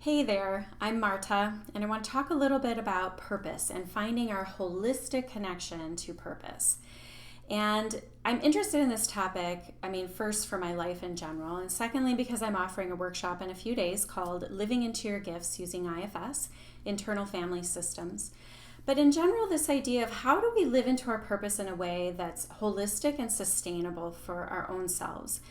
Hey there, I'm Marta, and I want to talk a little bit about purpose and finding our holistic connection to purpose. And I'm interested in this topic, first for my life in general, and secondly because I'm offering a workshop in a few days called Living into Your Gifts Using IFS, Internal Family Systems. But in general, this idea of how do we live into our purpose in a way that's holistic and sustainable for our own selves.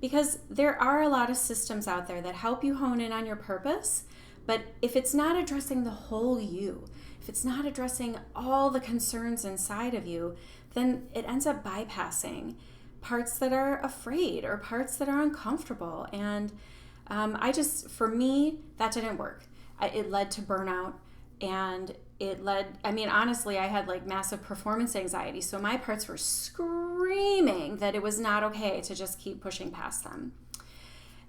Because there are a lot of systems out there that help you hone in on your purpose, but if it's not addressing the whole you, if it's not addressing all the concerns inside of you, then it ends up bypassing parts that are afraid or parts that are uncomfortable. And for me, that didn't work. It led to burnout, and honestly, I had massive performance anxiety. So my parts were screaming that it was not okay to just keep pushing past them.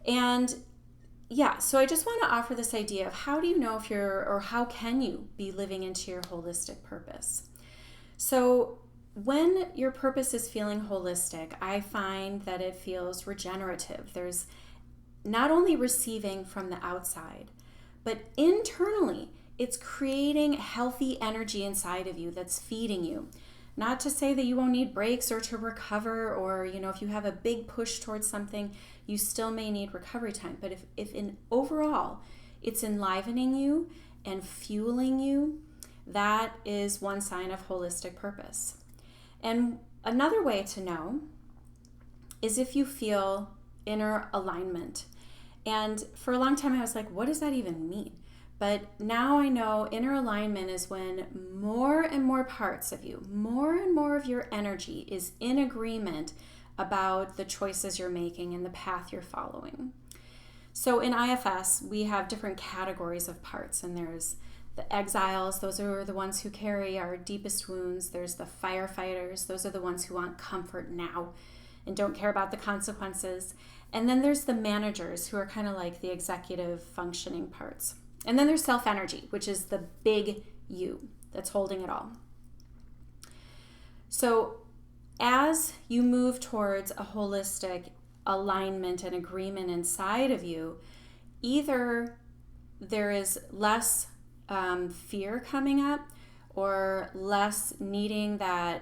And so I just want to offer this idea of how do you know how can you be living into your holistic purpose? So when your purpose is feeling holistic, I find that it feels regenerative. There's not only receiving from the outside, but internally, it's creating healthy energy inside of you that's feeding you. Not to say that you won't need breaks or to recover, or if you have a big push towards something, you still may need recovery time. But if in overall it's enlivening you and fueling you, that is one sign of holistic purpose. And another way to know is if you feel inner alignment. And for a long time I was like, what does that even mean? But now I know inner alignment is when more and more parts of you, more and more of your energy is in agreement about the choices you're making and the path you're following. So in IFS, we have different categories of parts, and there's the exiles, those are the ones who carry our deepest wounds. There's the firefighters, those are the ones who want comfort now and don't care about the consequences. And then there's the managers, who are kind of like the executive functioning parts. And then there's self-energy, which is the big you that's holding it all. So as you move towards a holistic alignment and agreement inside of you, either there is less fear coming up or less needing that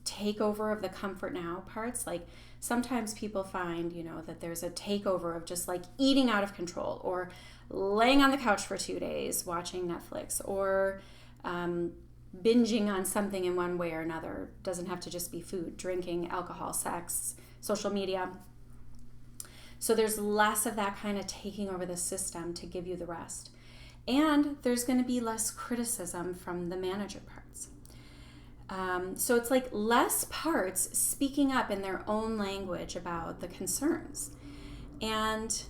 takeover of the comfort now parts. Like sometimes people find, that there's a takeover of just eating out of control, or laying on the couch for 2 days watching Netflix, or binging on something in one way or another. Doesn't have to just be food, drinking, alcohol, sex, social media. So there's less of that kind of taking over the system to give you the rest. And there's going to be less criticism from the manager parts. So it's less parts speaking up in their own language about the concerns. And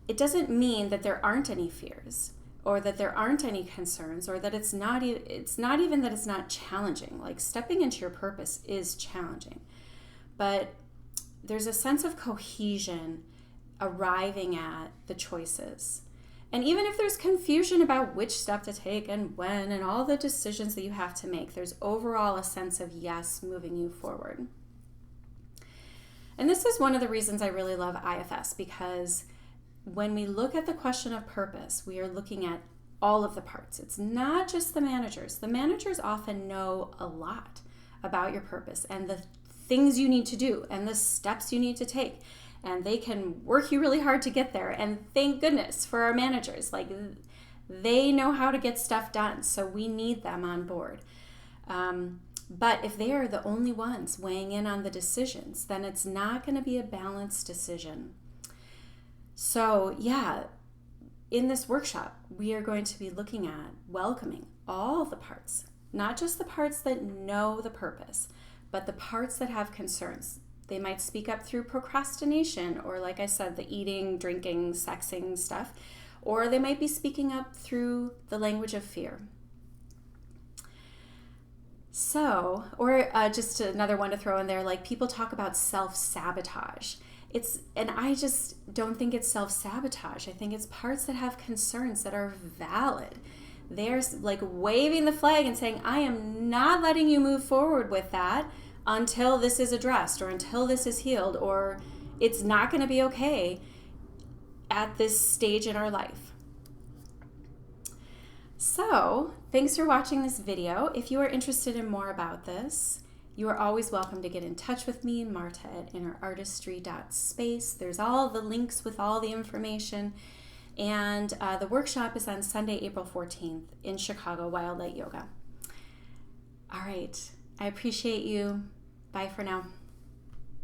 it doesn't mean that there aren't any fears or that there aren't any concerns, or that it's not even that it's not challenging. Stepping into your purpose is challenging. But there's a sense of cohesion arriving at the choices. And even if there's confusion about which step to take and when and all the decisions that you have to make, there's overall a sense of yes moving you forward. And this is one of the reasons I really love IFS, because when we look at the question of purpose, we are looking at all of the parts. It's not just the managers. The managers often know a lot about your purpose and the things you need to do and the steps you need to take. And they can work you really hard to get there. And thank goodness for our managers. They know how to get stuff done. So we need them on board. But if they are the only ones weighing in on the decisions, then it's not going to be a balanced decision. So in this workshop, we are going to be looking at welcoming all the parts, not just the parts that know the purpose, but the parts that have concerns. They might speak up through procrastination, or like I said, the eating, drinking, sexing stuff, or they might be speaking up through the language of fear. So, or just another one to throw in there, people talk about self-sabotage. And I just don't think it's self-sabotage. I think it's parts that have concerns that are valid. They're waving the flag and saying, I am not letting you move forward with that until this is addressed, or until this is healed, or it's not going to be okay. at this stage in our life. So, thanks for watching this video. If you are interested in more about this, you are always welcome to get in touch with me, Marta at innerartistry.space. There's all the links with all the information. And the workshop is on Sunday, April 14th in Chicago, Wild Light Yoga. All right. I appreciate you. Bye for now.